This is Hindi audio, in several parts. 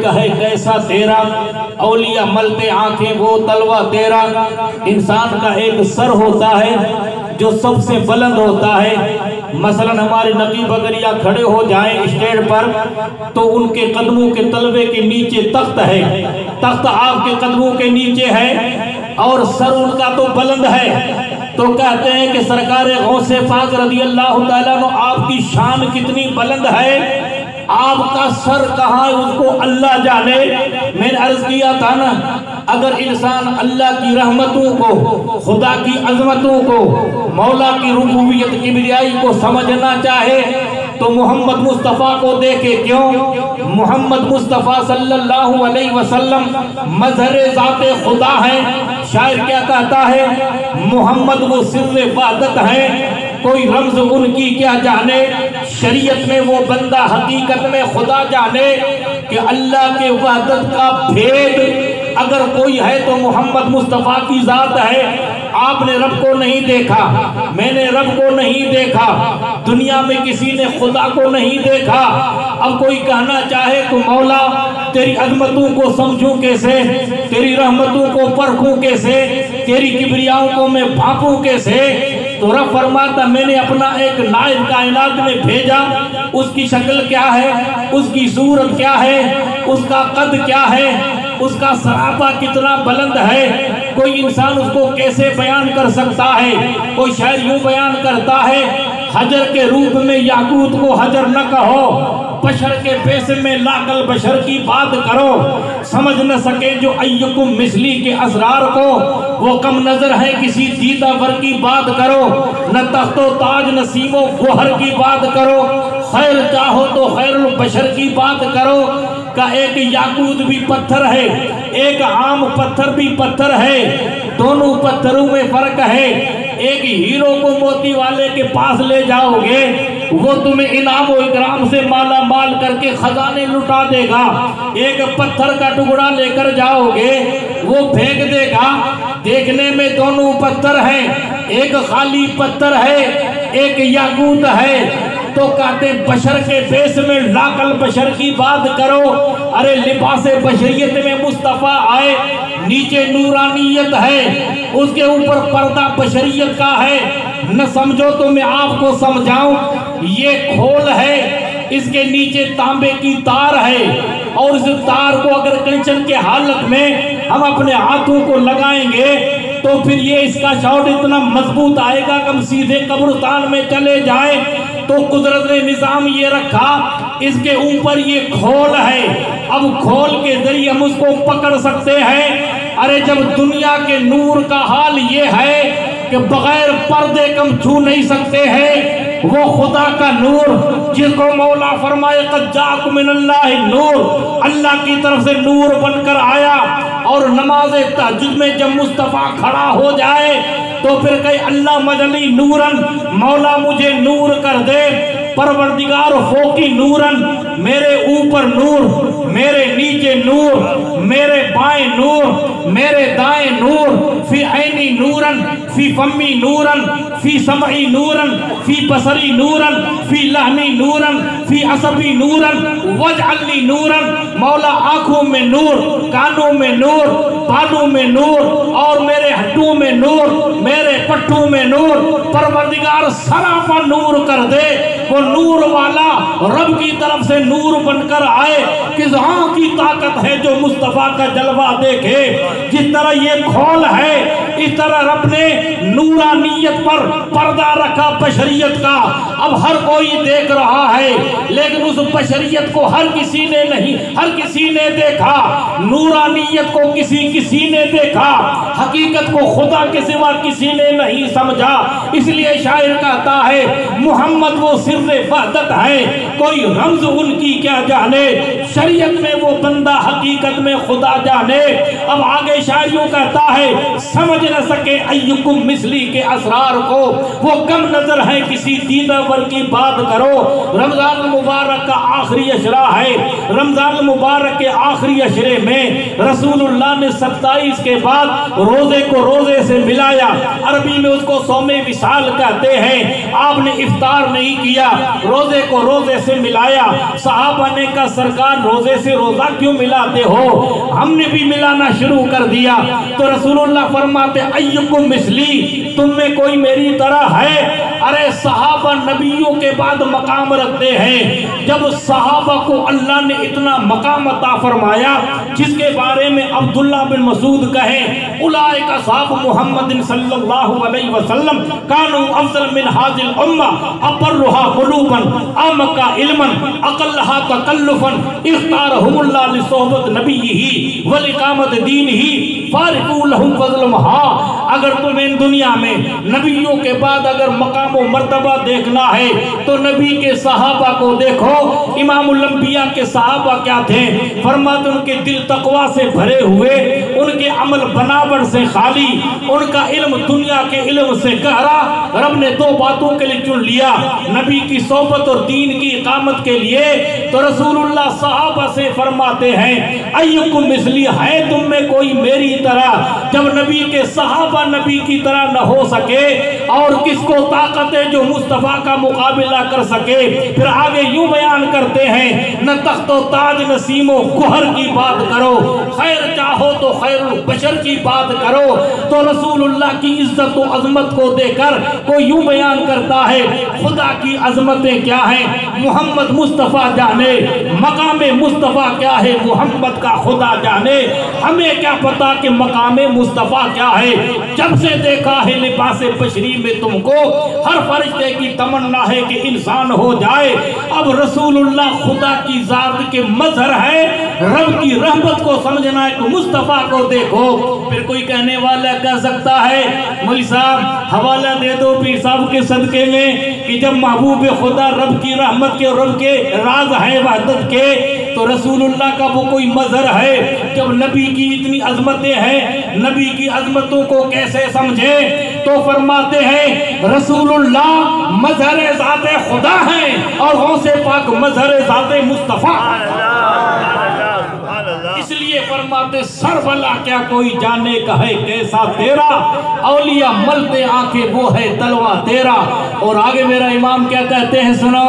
का है कैसा तेरा, औलिया मलते आंखें वो तलवा तेरा। इंसान का एक सर होता है जो सबसे बुलंद होता है। मसलन हमारे नकीब अगर या खड़े हो जाएं स्टेज पर तो उनके कदमों के तलवे के नीचे तख्त है, तख्त आपके कदमों के नीचे है और सर उनका तो बुलंद है। तो कहते हैं कि सरकार गौसे पाक रज़ी अल्लाह तआला अन्हु आपकी शान कितनी बुलंद है, आपका सर कहाँ है उसको अल्लाह जाने। मैंने अर्ज किया था ना, अगर इंसान अल्लाह की रहमतों को, खुदा की अजमतों को, मौला की रुबूबियत किबरियाई को समझना चाहे तो मोहम्मद मुस्तफ़ा को देखे। क्यों? मोहम्मद मुस्तफ़ा सल्लल्लाहु अलैहि वसल्लम मज़हर ज़ाते खुदा है। शायर क्या कहता है? मोहम्मद वो सिर्रे वहदत है, कोई रम्ज उनकी क्या जाने। शरीयत में वो बंदा हकीकत में खुदा जाने कि अल्लाह के वहदत का भेद अगर कोई है तो मोहम्मद मुस्तफ़ा की ज़ात है। आपने रब को नहीं देखा, मैंने रब को नहीं देखा, दुनिया में किसी ने खुदा को नहीं देखा। अब कोई कहना चाहे तो मौला तेरी अजमतों को समझूं कैसे, तेरी रहमतों को परखूं कैसे, तेरी किबरियाओं को मैं भांपूं कैसे। तो रब फरमाता मैंने अपना एक नायब कायनात में भेजा, उसकी शक्ल क्या है, उसकी सूरत क्या है, उसका कद क्या है, उसका सरापा कितना बुलंद है, कोई इंसान उसको कैसे बयान कर सकता है। कोई शायर यूं बयान करता है, हजर के रूप में याकूत को हजर न कहो, बशर के बेस में लाकल बशर की बात करो। समझ न सके जो अय्युकुम मिसली के असरार को, वो कम नजर है किसी दीदावर की बात करो। न तख्तो ताज नसीमो गोहर की बात करो, खैर चाहो तो खैरुल बशर की बात करो। का एक याकूत भी पत्थर है, एक आम पत्थर भी पत्थर है, दोनों पत्थरों में फर्क है। एक हीरो को मोती वाले के पास ले जाओगे, वो तुम्हें इनाम और इकराम से माला माल करके खजाने लुटा देगा। एक पत्थर का टुकड़ा लेकर जाओगे, वो फेंक देगा। देखने में दोनों पत्थर हैं, एक खाली पत्थर है, एक याकूत है। तो कहते बशर के बेस में लाकल बशर की बात करो। अरे लिबासे बशरियत में मुस्तफ़ा आए, नीचे नूरानियत है, उसके ऊपर पर्दा बशरियत का है। न समझो तो मैं आपको समझाऊं, ये खोल है, इसके नीचे तांबे की तार है और इस तार को अगर कंचन के हालत में हम अपने हाथों को लगाएंगे तो फिर ये इसका शॉट इतना मजबूत आएगा कि हम सीधे कब्रिस्तान में चले जाए। तो कुदरत ने निजाम ये रखा, इसके ऊपर ये खोल है। अब खोल के जरिए हम उसको पकड़ सकते हैं। अरे जब दुनिया के नूर का हाल ये है कि बगैर पर्दे कम छू नहीं सकते हैं, वो खुदा का नूर जिसको मौला फरमाए क़द जाअकुम मिनल्लाहि नूर, अल्लाह की तरफ से नूर बनकर आया। और नमाज तहज्जुद में जब मुस्तफ़ा खड़ा हो जाए तो फिर कहे अल्लाह मजली नूरन, मौला मुझे नूर कर दे। परवरदिगार फोकी नूरन, मेरे ऊपर नूर, मेरे नीचे नूर, मेरे बाएं नूर, मेरे दाएं नूर, फी ऐनी नूरन, फी फम्मी नूरन, फी समई नूरन, फी बसरी नूरन, फी लहमी नूरन, फी असबी नूरन, वजअलनी नूरन। मौला आंखों में नूर, कानों में नूर, बालों में नूर और मेरे हड्डों में नूर, मेरे पट्टों में नूर। परवरदिगार सरापा नूर कर दे, वो नूर वाला रब की तरफ से नूर बनकर आए। किस हाँ की ताकत है जो मुस्तफ़ा का जलवा देखे। जिस तरह ये खोल है, इस तरह रब ने नूरानियत पर पर्दा रखा बशरियत का। अब हर कोई देख रहा है, लेकिन उस बशरियत को हर किसी ने नहीं, हर किसी ने देखा। नूरानियत को किसी ने देखा, हकीकत को खुदा के सिवा किसी ने नहीं समझा। इसलिए शायर कहता है मोहम्मद वो सिर्रे वहदत है, कोई रम्ज उनकी क्या जाने। शरीयत में वो बंदा हकीकत में खुदा जाने। अब आगे शायरों कहता है समझ न सके अय्युकुम मिसली के असरार को, वो कम नजर है किसी दीदावर की बात करो। रमजान मुबारक का आखिरी अशरा है। रमजान मुबारक के आखिरी अशरे में रसूलुल्लाह ने 27 के बाद रोजे को रोजे से मिलाया। अरबी में उसको सौमे विसाल कहते हैं। आपने इफ्तार नहीं किया, रोजे को रोजे से मिलाया। सहाबा ने कहा सरकार रोजे से रोजा क्यों मिलाते हो? हमने भी मिलाना शुरू कर दिया। तो रसूलुल्लाह फरमाते अय्युकुम मिस्ली, तुम में कोई मेरी तरह है? अरे सहाबा नबियों के बाद मकाम रखते हैं। जब सहाबा को अल्लाह ने इतना मकाम अता फरमाया जिसके बारे में अब्दुल्ला बिन मसूद कहे उलाइका असहाब मुहम्मदिन सल्लल्लाहु अलैहि वसल्लम कानू अफजल मिन हाजिल उम्मा अबर्रुहा कुलूबन अमका इल्मन अकल्लहा तकल्लुफन इख्तारहुमुल्लाह लिसोहबत नबिय्यिही व लिकामत दीनिही फारिकू लहुम फज़लुम। हाँ, अगर तुम्हें इन दुनिया में नबियों के बाद अगर मकाम और मर्तबा देखना है तो नबी के सहाबा को देखो। इमामुल अंबिया के सहाबा क्या थे? फरमाते उनके दिल तकवा से भरे हुए, उनके अमल बनावट से खाली, उनका इल्म दुनिया के इल्म से गहरा। रब ने दो बातों के लिए चुन लिया, नबी की सोहबत और दीन की इकामत के लिए। तो रसूलुल्लाह सहाबा से फरमाते हैं अय्युकुम मिस्ली, है तुम में कोई मेरी तरह? जब नबी के सहाबा नबी की तरह न हो सके और किसको ताकत है जो मुस्तफ़ा का मुकाबला कर सके? फिर आगे यूं बयान करते हैं न तख्तो ताज नसीमो कुहर की बात करो, खैर चाहो तो खैरुल बशर की बात करो। तो रसूलुल्लाह की इज्जत और अजमत को देकर कोई यूं बयान करता है खुदा की अजमतें क्या है मोहम्मद मुस्तफ़ा जाने, मकाम मुस्तफ़ा क्या है मोहम्मद का खुदा जाने। हमें क्या पता कि मकाम मुस्तफ़ा क्या है? जब से देखा है लिबास बशरी में तुमको, हर फरिश्ते की तमन्ना है कि इंसान हो जाए। अब रसूलुल्लाह खुदा की जात के मजहर है, रब की रहमत को समझना है तो मुस्तफ़ा को देखो। फिर कोई कहने वाला कह सकता है मौलवी साहब हवाला दे दो पीर साहब के सदके में कि जब महबूब खुदा रब की रहमत के और रब के राज है वहदत के, तो रसूलुल्लाह का वो कोई मजहर है? जब नबी की इतनी अजमतें हैं, नबी की अजमतों को कैसे समझे? तो फरमाते हैं रसूलुल्लाह मजहर ज़ाते खुदा हैं और गौसे पाक मजहर ज़ाते मुस्तफ़ा। इसलिए फरमाते सरबला क्या कोई जाने का है कैसा तेरा, औलिया मलते आंखें वो है तलवा तेरा। और आगे मेरा इमाम क्या कहते हैं सुनो,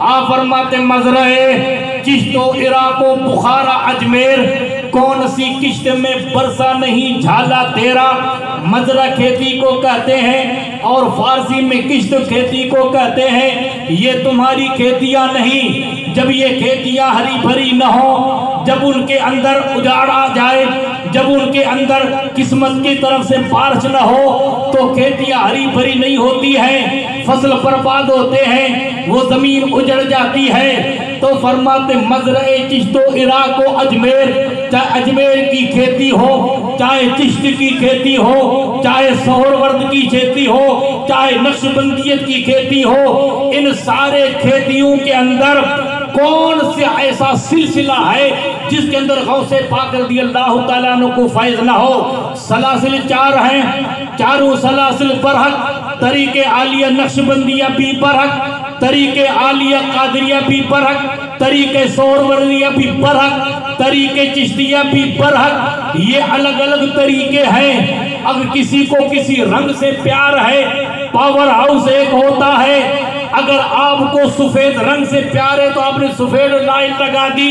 आप फरमाते मजरे चिश्तो इराको बुखारा अजमेर, कौन सी किश्त में बरसा नहीं झाला तेरा। मजरा खेती को कहते हैं और फारसी में किश्त खेती को कहते हैं। ये तुम्हारी खेतियां नहीं, जब ये खेतियां हरी भरी न हो, जब उनके अंदर उजाड़ आ जाए, जब उनके अंदर किस्मत की तरफ से बारिश न हो तो खेतियां हरी भरी नहीं होती हैं, फसल बर्बाद होते हैं, वो जमीन उजड़ जाती है। तो फरमाते मजरे चिश्तो इराक व अजमेर, चाहे अजमेर की खेती हो, चाहे चिश्त की खेती हो, चाहे सोहरवर्द की खेती हो, चाहे नक्शबंदियत की खेती हो, इन सारे खेतियों के अंदर कौन सा ऐसा सिलसिला है जिसके अंदर गौसे पाक रज़ियल्लाहु ताला अन्हु को फैज़ ना हो? सलासिल चार हैं, चारों सलासिल बरहक, तरीके आलिया नक्शबंदिया भी बरहक, तरीके आलिया कादरिया भी बरहक, तरीके सोहरवर्दिया भी बरहक, तरीके चिश्तिया भी बरहक। ये अलग अलग तरीके हैं। अगर किसी को किसी रंग से प्यार है, पावर हाउस एक होता है। अगर आपको सफेद रंग से प्यार है तो आपने सफेद लाइन लगा दी।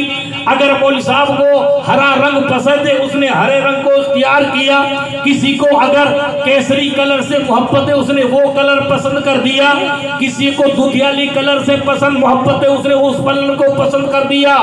अगर मौलवी साहब को हरा रंग पसंद है, उसने हरे रंग को इख्तियार किया। किसी को अगर केसरी कलर से मोहब्बत है, उसने वो कलर पसंद कर दिया। किसी को दुधियाली कलर से पसंद मोहब्बत है, उसने उस कलर को पसंद कर दिया।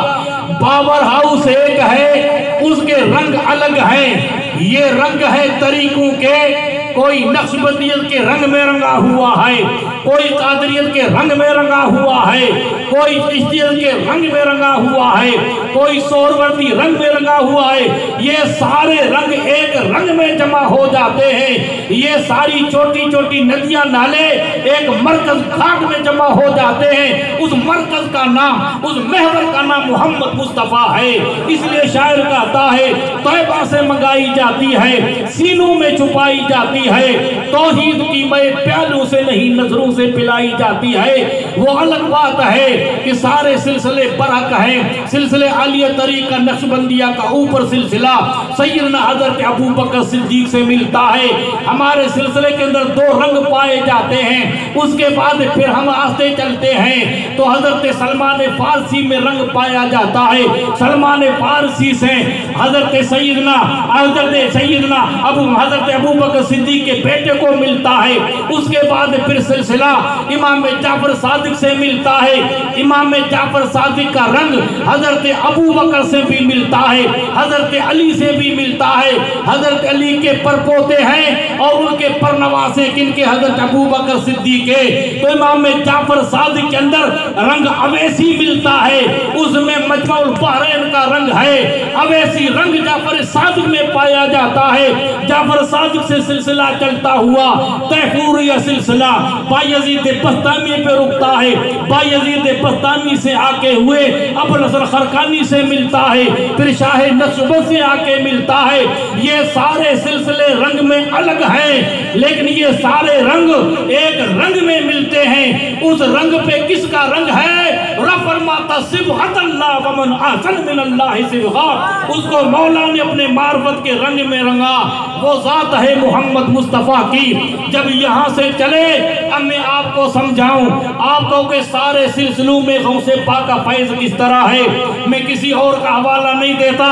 पावर हाउस एक है, उसके रंग अलग हैं। ये रंग है तरीकों के, कोई नक्शबंदियत के रंग में रंगा हुआ है, कोई कादरियत के रंग में रंगा हुआ है, कोई चिश्तियत के रंग में रंगा हुआ है, कोई सोहरवर्दी रंग में रंगा हुआ है। ये सारे रंग एक रंग में जमा हो जाते हैं। ये सारी छोटी छोटी नदियां नाले एक मरकज घाट में जमा हो जाते हैं। उस मरकज का नाम, उस महवर का नाम मोहम्मद मुस्तफ़ा है। इसलिए शायर कहता है तैबा से मंगाई जाती है, सीनों में छुपाई जाती है। तौहीद की मय प्यालों से नहीं नजरों से पिलाई जाती है वो अलग बात है कि सारे सिलसिले बरहक है। सिलसिले आलिया तरीका नक्शबंदिया का ऊपर सिलसिला सैयदना हजरत अबू बकर सिद्दीक से मिलता है। हमारे सिलसिले के अंदर दो रंग पाए जाते हैं। उसके बाद फिर हम आस्ते चलते हैं तो हजरत सलमान फारसी में रंग पाया जाता है। सलमान फारसी से हजरत सैयदना हजरत अबू बकर सिद्दीक के बेटे को मिलता है। उसके बाद फिर सिलसिला इमाम जाफर सादिक से मिलता है। इमाम जाफर सादिक का रंग हजरत अबू बकर से भी मिलता है, हजरत अली से भी मिलता है। हजरत अली के परपोते हैं और उनके परनवासे किनके, हजरत अबू बकर सिद्दीक के। तो इमाम जाफर सादिक के अंदर रंग अवैसी मिलता है, उसमें मजमुल बहरैन का रंग है। अवैसी रंग जाफर सादिक में पाया जाता है। जाफर सादिक से सिलसिला चलता हुआ तैफूरिया सिलसिला बायजीद बस्तामी पे रुकता है। बायजीद बस्तामी से आके हुए अबुल हसन खरकानी से मिलता है, फिर शाह नक्शबंद से आके मिलता है। ये सारे सिलसिले रंग में अलग हैं, लेकिन ये सारे रंग एक रंग में मिलते हैं। उस रंग पे किसका रंग है? रफरमाता सिबहतल्लाह वमन अहसन मिनल्लाहि सिबगा, उसको मौला ने अपने मार्फत के रंग में रंगा। वो जात है मोहम्मद मुस्तफ़ा की। जब यहाँ से चले अब मैं आपको समझाऊं, आपको के सारे सिलसिलों में गौसे पाक का फैज़ किस तरह है। मैं किसी और का हवाला नहीं देता।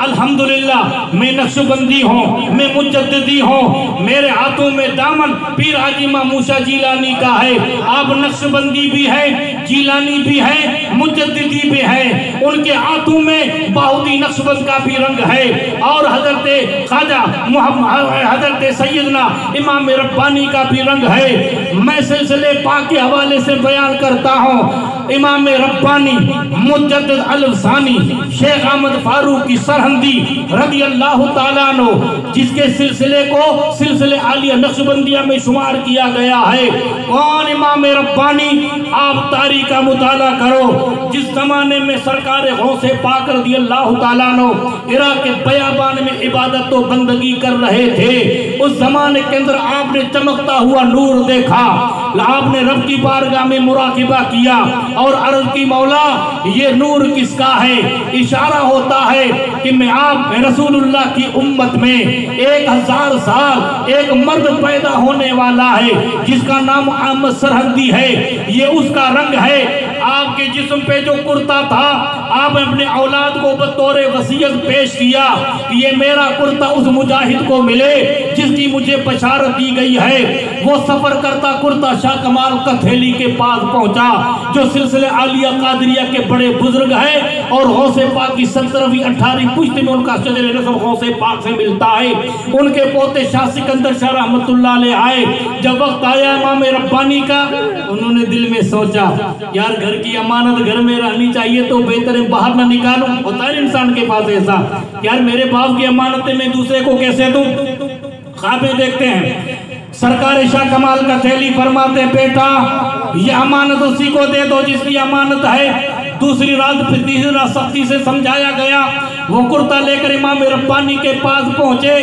अल्हम्दुलिल्लाह मैं नक्शबंदी हूँ, मैं मुजद्दिदी हूँ, मेरे हाथों में दामन पीर हाजी मूसा जिलानी का है। आप नक्शबंदी भी है, जिलानी भी है, मुजद्दिदी भी है। उनके हाथों में बाहुदी नक्शबंद का भी रंग है और हजरत ख्वाजा हजरत सैयदना इमाम रब्बानी का भी रंग है। मैं सिलसिले पाक के हवाले से बयान करता हूँ। इमाम रब्बानी मुजद्दिद अल-अफ़सानी शेख अहमद फारूक की सरहंदी रज़ी अल्लाह ताला अन्हु, जिसके सिलसिले को सिलसिले आलिया नक्शबंदिया में शुमार किया गया है। कौन इमाम रब्बानी? आप तारीख का मुताला करो। जिस जमाने में सरकार गौसे पाक रज़ी अल्लाह ताला अन्हु इराक के बयाबान में इबादत व बंदगी कर रहे थे, उस जमाने के अंदर आपने चमकता हुआ नूर देखा। आपने रब की बारगाह में मुराकिबा किया और अर्ज की मौला ये नूर किसका है? इशारा होता है कि मैं आप रसूलुल्लाह की उम्मत में 1000 साल एक मर्द पैदा होने वाला है जिसका नाम अहमद सरहदी है। ये उसका रंग है। आपके जिस्म पे जो कुर्ता था आपने अपने औलाद को बतौर वसीयत पेश किया कि ये मेरा कुर्ता उस मुजाहिद को मिले जिसकी मुझे बशारत दी गई है। वो सफर करता कुर्ता शाह कमाल कथेली के पास पहुंचा, जो सिलसिले आलिया कादरिया के बड़े बुजुर्ग हैं और गौसे पाक की 17वीं 18वीं पुश्त में उनका शजर नस्ब गौसे पाक से मिलता है। उनके पोते शाह सिकंदर शाह रहमतुल्लाह अलैह आए। जब वक्त आया इमाम रब्बानी का, उन्होंने दिल में सोचा यार घर की अमानत घर में रहनी चाहिए तो बेहतर है बाहर ना निकालूं। होता है इंसान के पास ऐसा, यार मेरे बाप की अमानतें मैं दूसरे को कैसे दूं। ख्वाबें देखते हैं। सरकार शाह कमाल का थैली फरमाते बेटा ये अमानत उसी को दे दो जिसकी अमानत है। दूसरी रात फिर तीसरी रात सख्ती से समझाया गया। वो कुर्ता लेकर इमाम रब्बानी के पास पहुंचे।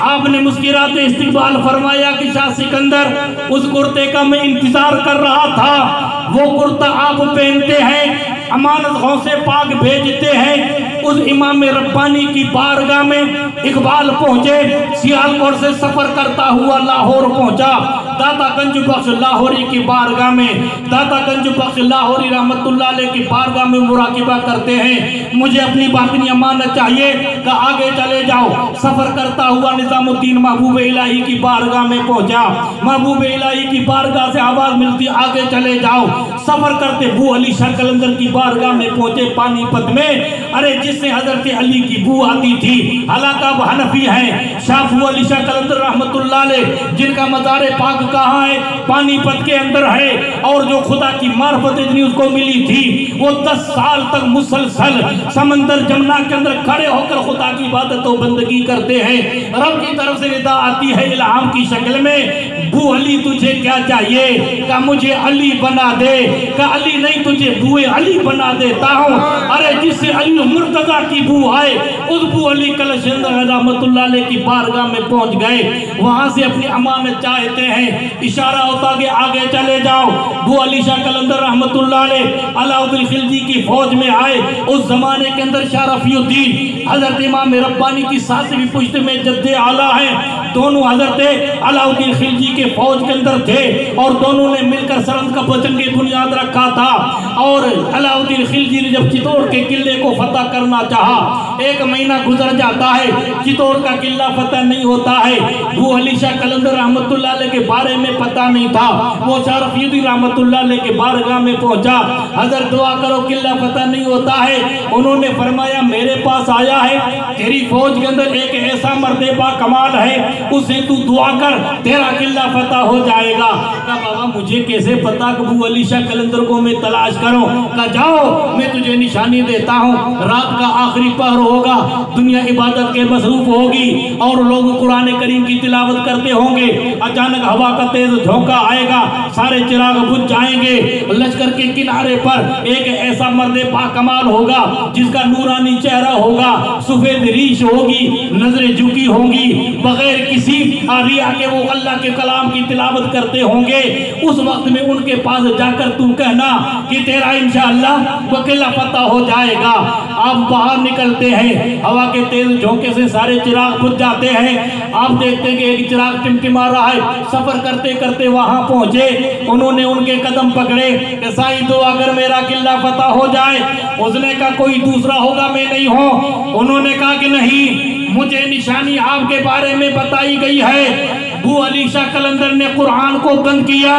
आपने मुस्कुराते इस्तिकबाल फरमाया कि शाह सिकंदर उस कुर्ते का मैं इंतजार कर रहा था। वो कुर्ता आप पहनते हैं, अमानत गौसे पाक भेजते हैं। उस इमाम रब्बानी की बारगाह में इकबाल पहुंचे। सियालकोट से सफर करता हुआ लाहौर पहुंचा। दाता गंज बख्श लाहौरी की बारगाह में, दाता गंज बख्श लाहौरी रहमतुल्लाह अलैह की बारगाह में मुराकिबा करते हैं। मुझे अपनी बातिनी अमानत चाहिए कि आगे चले जाओ। सफर करता हुआ निजामुद्दीन महबूब इलाही की बारगाह में पहुंचा। महबूब इलाही की बारगाह से आवाज मिलती आगे चले जाओ। सफर करते बू अली शाह कलंदर की बारगाह में पहुंचे पानीपत में। अरे जिससे हजरत अली की बू आती थी, हालांकि अब हनफी है। शाह बू अली शाह कलंदर रहमतुल्लाह अलैह जिनका मज़ार पाक जग कहाँ है? पानीपत के अंदर है। और जो खुदा की मार्फत इतनी उसको मिली थी, वो 10 साल तक मुसलसल समंदर जमुना के अंदर खड़े होकर खुदा की इबादत और बंदगी करते हैं। रब की तरफ से निदा आती है इल्हाम की शक्ल में, बू अली तुझे क्या चाहिए? का मुझे अली बना दे। का अली नहीं, तुझे बुए अली बना देता हूँ। अरे जिससे अली मुर्तजा की बू आए, उस बू अली कलशंद रहमतुल्लाह अलैह की बारगाह में पहुंच गए। वहां से अपनी अमानत चाहते हैं, इशारा होता कि आगे चले जाओ। बू अली शाह कलंदर रहमतुल्लाह अलैह अलाउद्दीन खिलजी की फौज में आए। उस जमाने के अंदर शाह रफीउद्दीन हजरत इमाम रब्बानी की सातवीं पुश्त में जद्दे आला है। दोनों हजरत अलाउद्दीन खिलजी के फौज के अंदर थे और दोनों ने मिलकर सरहद का बजंगे बुनियाद रखा था। और अलाउद्दीन खिलजी ने जब चित्तौड़ के किले को फतह करना चाहा, 1 महीना गुजर जाता है, चित्तौड़ का किला फतह नहीं होता है। बू अली शाह कलंदर रहमतुल्लाह अलैह के बारे में पता नहीं था। वो शाह रफीउद्दीन रहमतुल्लाह अलैह के बारगाह में पहुंचा, हजरत दुआ करो किला फतह नहीं होता है। उन्होंने फरमाया मेरे पास आया है, तेरी फौज के अंदर एक ऐसा मर्दे बा कमाल है, उसे तू दुआ कर, तेरा किला फतह हो जाएगा। कहा बाबा मुझे कैसे पता कि अबू अली शाह कलंदर को मैं तलाश करूं? कहा जाओ मैं तुझे निशानी देता हूं। रात का आखिरी पहर होगा, दुनिया इबादत के मसरूफ होगी और लोग कुरान करीम की तिलावत करते होंगे। अचानक हवा का तेज झोंका आएगा, सारे चिराग बुझ जाएंगे। लश्कर के किनारे पर एक ऐसा मर्दे बाकमाल होगा जिसका नूरानी चेहरा होगा, सफेद रीश होगी, नजरें झुकी होंगी, बगैर किसी रिया के वो अल्लाह के कलाम की तिलावत करते होंगे। उस वक्त में उनके पास जाकर तू कहना कि तेरा इंशाअल्लाह वो किला फतह हो जाएगा। आप बाहर निकलते हैं, हवा के तेज झोंके से सारे चिराग बुझ जाते हैं। आप देखते हैं कि एक चिराग टिमटिमा रहा है। सफर करते करते वहां पहुंचे, उन्होंने उनके कदम पकड़े कि साईं तो अगर मेरा किला फतह हो जाए। उसने कहा कोई दूसरा होगा, मैं नहीं हूं। उन्होंने कहा कि नहीं, मुझे निशानी आपके बारे में बताई गई है। बू अली शाह कलंदर ने कुरान को बंद किया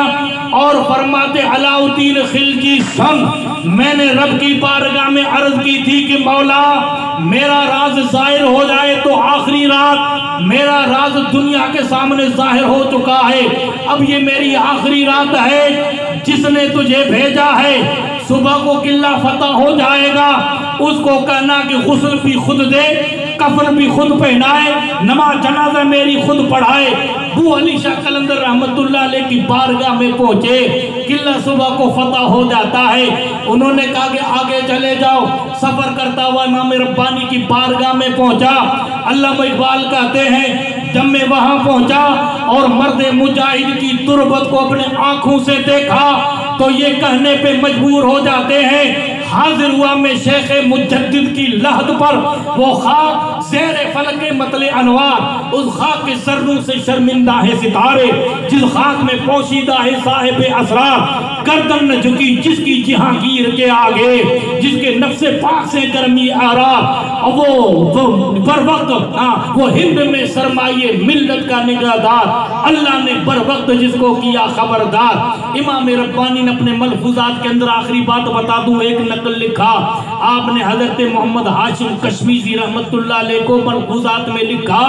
और फरमाते अलाउद्दीन खिलजी सुन, मैंने रब की बारगाह में अर्ज की थी कि मौला मेरा राज जाहिर हो जाए तो आखिरी रात, मेरा राज दुनिया के सामने जाहिर हो चुका है। अब ये मेरी आखिरी रात है, जिसने तुझे भेजा है सुबह को किला फतह हो जाएगा। उसको कहना कि गुस्ल भी खुद दे, कफन भी खुद पहनाए, नमाज जनाजा मेरी खुद पढ़ाए। बू अली शाह कलंदर रहमतुल्लाह अलैह की बारगाह में पहुंचे, किला सुबह को फतह हो जाता है। उन्होंने कहा कि आगे चले जाओ। सफर करता हुआ इमाम रब्बानी की बारगाह में पहुंचा। अल्लामा इकबाल कहते हैं जब मैं वहां पहुंचा और मर्द मुजाहिद की तुरबत को अपने आंखों से देखा तो ये कहने पे मजबूर हो जाते हैं, हाजिर हुआ मैं शेख मुजद्दिद की लहद पर, वो खाक ज़ेरे फलक मतले अनवार, उस खाक के सर्रों से शर्मिंदा है सितारे, जिस खाक में पोशीदा है साहिब असरार, गर्दन न झुकी जिसकी जहांगीर के आगे, जिसके नफ्से पाक से गर्मी आरार, वो बर वक्त वो हिंद में सरमाये मिल्लत का निगहदार, अल्लाह ने बर वक्त जिसको किया खबरदार। इमाम रब्बानी ने अपने मलफूजात के अंदर आखिरी बात बता दूं, एक नकल लिखा आपने हजरत मोहम्मद हाशिम कश्मीरी रहमतुल्लाह अलैह को मलफूजात में लिखा।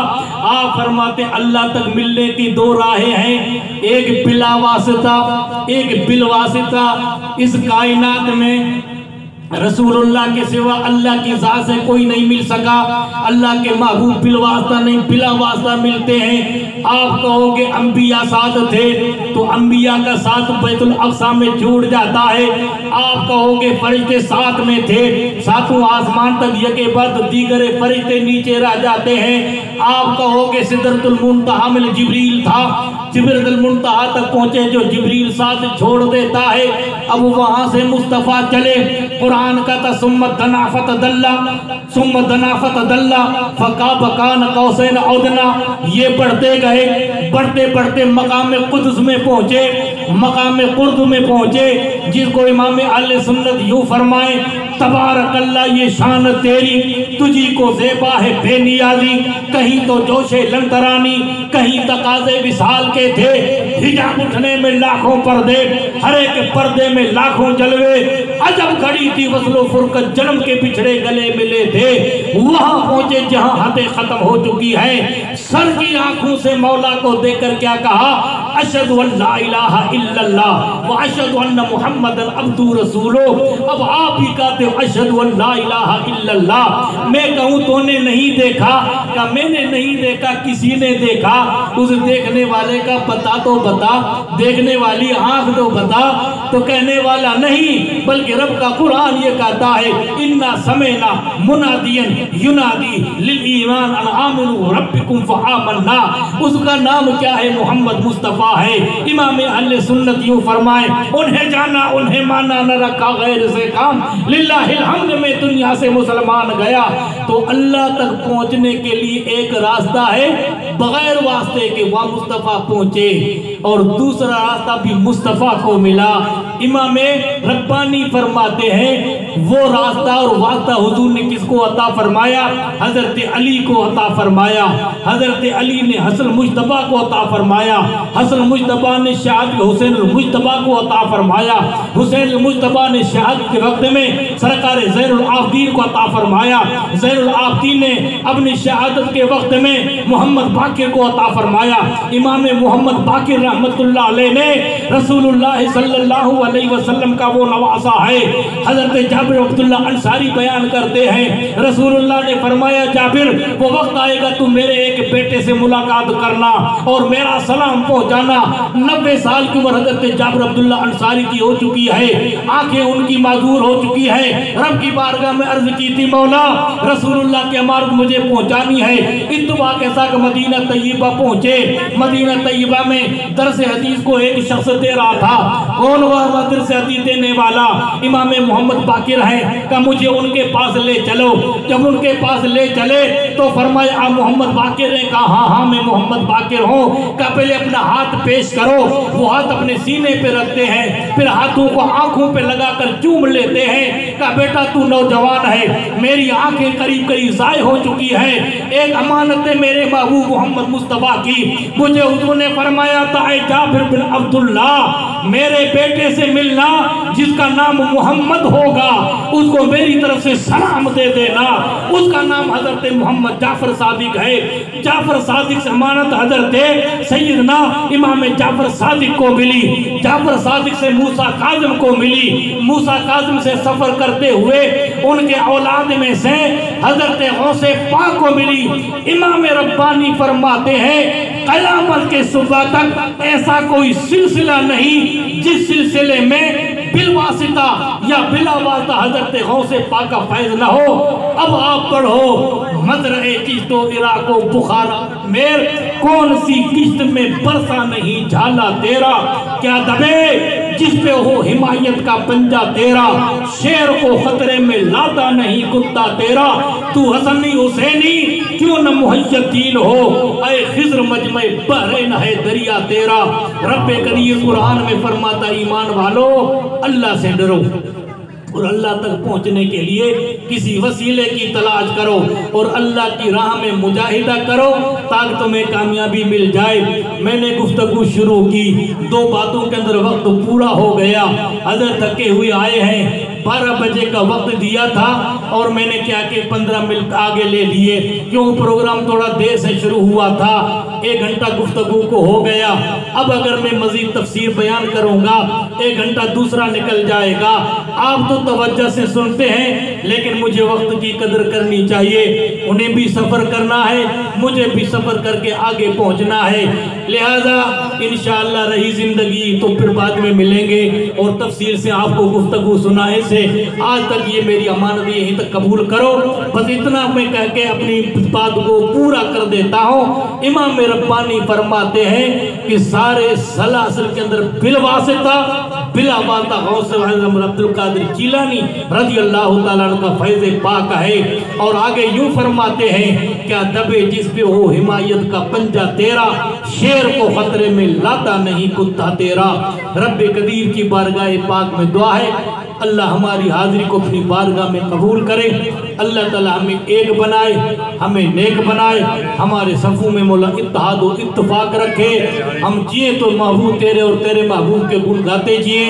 आप फरमाते अल्लाह तक मिलने की 2 राहें हैं, एक बिला वासिता, एक बिल वासिता। इस कायनात में रसूलुल्लाह के सिवा अल्लाह की ज़ात से कोई नहीं मिल सका। अल्लाह के महबूब बिल वास्ता नहीं, बिला वास्ता मिलते हैं। आप कहोगे अंबिया साथ थे तो अंबिया का साथ बैतुल अक़सा में जुड़ जाता है। आप कहोगे फरिश्ते साथ में थे, सातों आसमान तक यके बाद दीगरे फरिश्ते नीचे रह जाते हैं। आप कहोगे सिदरतुल मुंतहा में जिब्रील था, सिदरतुल मुंतहा तक पहुंचे जो जिब्रील साथ छोड़ देता है। अब वहां से मुस्तफ़ा चले, कुरान का था सुम्मत दनाफत दल्ला, सुम्मत दनाफत दल्ला फका बकान कौसैन औदना। ये बढ़ते गए, बढ़ते बढ़ते मकाम कुद्स में पहुंचे, मकाम कुर्द में पहुंचे, जिसको इमाम अहले सुन्नत यूं फरमाए तबारकल्लाह ये शान तेरी, तुझी को ज़ेबा है बेनियाजी। कहीं तो जोशे लंतरानी, कहीं तकाज़े विसाल के थे। हिजाब उठने में लाखों पर्दे, हर एक पर्दे में लाखों जलवे। अजब घड़ी थी वस्लो फुरकत, जन्म के पिछड़े गले मिले थे। वहां पहुंचे जहां हदें खत्म हो चुकी है। सर की आंखों से मौला को देखकर क्या कहा, अशहदु अल्ला इलाहा इल्लल्लाह व अशहदु अन्ना मुहम्मदन अब्दुहु रसूलुहु। अब आप ही कहते हो अशहदु अल्ला इलाहा इल्लल्लाह। मैं कहूँ तूने नहीं देखा, क्या मैंने नहीं देखा, किसी ने देखा? उस देखने वाले का पता तो बता, देखने वाली आंख तो बता। तो कहने वाला नहीं, बल्कि रब का कुरान ये कहता है इन्ना समेना मुनादियन युनादी लिल ईमान अन आमिनु रब्बिकुम फआमन्ना। उसका नाम क्या है? मोहम्मद मुस्तफ़ा है। इमाम अहले सुन्नत यूं फरमाए, उन्हें जाना उन्हें माना, न रखा गैर से काम, लिल्लाहिल हम्द में दुनिया से मुसलमान गया। तो अल्लाह तक पहुंचने के लिए एक रास्ता है बगैर वास्ते के, वह मुस्तफ़ा पहुंचे, और दूसरा रास्ता भी मुस्तफ़ा को मिला। इमाम रब्बानी फरमाते हैं वो रास्ता और वास्ता हुजूर ने किसको अता फरमाया? हजरत अली को अता फरमाया। हजरत अली ने हसन मुज्तबा को अता फरमाया। हसन मुज्तबा ने शहादत हुसैन मुज्तबा को अता फरमाया। हुसैन मुज्तबा ने शहादत के वक्त में सरकार ज़ैनुल आबिदीन को अता फरमाया। ज़ैनुल आबिदीन ने अपनी शहादत के वक्त में मोहम्मद बाकिर को अता फरमाया। इमाम मोहम्मद बाकिर रहमतुल्लाह अलैह ने रसूलुल्लाह सल्लल्लाहु अलैहि वसल्लम का वो नवासा है। हजरत जाबिर अब्दुल्ला अंसारी बयान करते हैं, रसूलुल्लाह ने फरमाया जाबिर वो वक्त आएगा तुम मेरे एक बेटे से मुलाकात करना और मेरा सलाम पहुंचाना। 90 साल की उम्र हजरत जाबिर अब्दुल्ला अंसारी की हो चुकी है, आंखें उनकी माजूर हो चुकी है। रब की बारगाह में अर्ज की थी, मौला रसूलुल्लाह की अमानत मुझे पहुंचानी है। इत्तबा के साथ मदीना तैयबा पहुंचे। मदीना तैयबा में दरस हदीस को एक शख्स दे रहा था। कौन वह दरस हदीस देने वाला? इमाम मोहम्मद बाकिर है। का मुझे उनके पास ले चलो। जब उनके पास ले चले तो फरमाया आप मोहम्मद बाकिर ने? कहा हाँ हाँ मैं मोहम्मद बाकिर हूँ। का पहले अपना हाथ पेश करो। वो हाथ अपने सीने पे रखते हैं, फिर हाथों को आंखों पे लगाकर चूम लेते हैं। का बेटा तू नौजवान है, मेरी आंखें करीब करीब ज़ाय हो चुकी है, एक अमानत है मेरे महबूब मोहम्मद मुस्तफ़ा की। मुझे हुजूर ने फरमाया था ऐ जाबिर बिन अब्दुल्ला मेरे बेटे से मिलना जिसका नाम मोहम्मद होगा, उसको मेरी तरफ से सलाम दे देना। उसका नाम हजरत मोहम्मद जाफर सादिक है। जाफर सादिक से अमानत हजरत सैयदना इमाम जाफर सादिक को मिली। जाफर सादिक से मूसा काज़िम को मिली। मूसा काज़िम से सफर करते हुए उनके औलाद में से हजरत गौसे पाक को मिली। इमाम रब्बानी फरमाते हैं क़यामत के सुबह तक ऐसा कोई सिलसिला नहीं जिस सिलसिले में बिलवासिता या बिलावास्ता हजरत गौसे पाक का फैज न हो। अब आप पढ़ो मजरे किश्तो इराको बुखारा मेर, कौन सी किश्त में बरसा नहीं झाला तेरा। क्या दबे जिस पे हो हिमायत का पंजा तेरा, शेर को खतरे में लाता नहीं कुत्ता तेरा। तू हसनी हुसैनी क्यों न मुहय्यदीन हो, ऐ खिज़्र मजमे बहरैन है दरिया तेरा। रब्बे करीम कुरान में फरमाता ईमान वालो अल्लाह से डरो और अल्लाह तक पहुंचने के लिए किसी वसीले की तलाश करो और अल्लाह की राह में मुजाहिदा करो ताकि तुम्हें कामयाबी मिल जाए। मैंने गुफ्तगू शुरू की, 2 बातों के अंदर वक्त पूरा हो गया। हजरत थके हुए आए हैं, 12 बजे का वक्त दिया था और मैंने क्या कि 15 मिनट आगे ले लिए, क्यों प्रोग्राम थोड़ा देर से शुरू हुआ था। 1 घंटा गुफ्तगू को हो गया। अब अगर मैं मजीद तफसीर बयान करूंगा 1 घंटा दूसरा निकल जाएगा। आप तो तवज्जो से सुनते हैं लेकिन मुझे वक्त की कदर करनी चाहिए। उन्हें भी सफ़र करना है, मुझे भी सफ़र करके आगे पहुंचना है। लिहाजा इंशाअल्लाह रही ज़िंदगी तो फिर बाद में मिलेंगे और तफसीर से आपको गुफ्तगू सुनाए से आज तक ये मेरी अमानत यहीं तक कबूल करो। बस इतना मैं कह के अपनी बात को पूरा कर देता हूँ। इमाम रब्बानी फरमाते हैं कि सारे सलासिल के अंदर बिलवासिता बिलावाता गौसे अब्दुल कादिर जिलानी रज़ी अल्लाह ताला अन्हु का फैज़ पाक है। और आगे यूं फरमाते हैं क्या दबे जिस पे हो हिमायत का पंजा तेरा, शेर को खतरे में लाता नहीं कुत्ता तेरा। रब्बे कदीर की बारगाह पाक में दुआ है अल्लाह हमारी हाजिरी को अपनी बारगाह में कबूल करे। अल्लाह ताला हमें एक बनाए, हमें नेक बनाए, हमारे सफ़ों में मौला इत्तेहाद और इत्तफाक रखे। हम जिए तो महबूब तेरे और तेरे महबूब के गुण गाते जिए।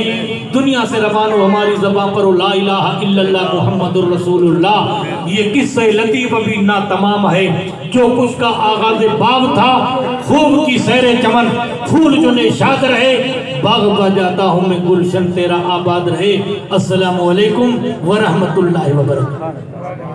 दुनिया से रवान हो हमारी ज़बान पर ला इलाहा इल्लल्लाह मुहम्मदुर रसूलुल्लाह। ये किस्से लतीफ अभी ना तमाम है। जो कुछ का आगाज बाब था, खूब की सैरे चमन, फूल जो निशाद रहे, बाग बजाता हूँ मैं गुलशन तेरा आबाद रहे। अस्सलामु अलैकुम व रहमतुल्लाहि व बरकातहू।